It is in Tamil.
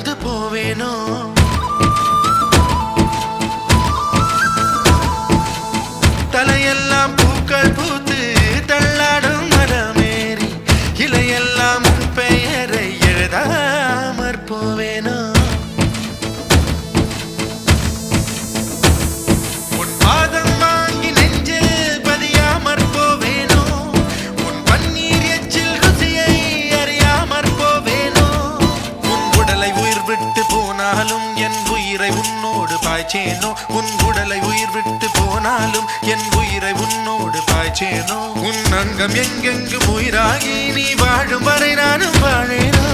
தோத்து போவேனோ தலையெல்லாம் பூக்கள் பூத்து தள்ளாடும் மரமேறி இலையெல்லாம் உன் பெயரை எழுதாமற் போவேனோ உன் பாதம் வாங்கி நெஞ்சில் பதியாமற் போவேனோ உன் பன்னீர் எச்சில் ருசியை அறியாமற் போவேனோ உன் உடலை உயிர் விட்டு போனாலும் என் உயிரை உன்னோடு பாய்ச்சேனோ உன் உடலை உயிர் விட்டு போனாலும் என் உயிரை உன்னோடு பாய்ச்சேனோ உன் அங்கம் எங்கெங்கு உயிராகி நீ வாழும் வரை நானும் வாழேனோ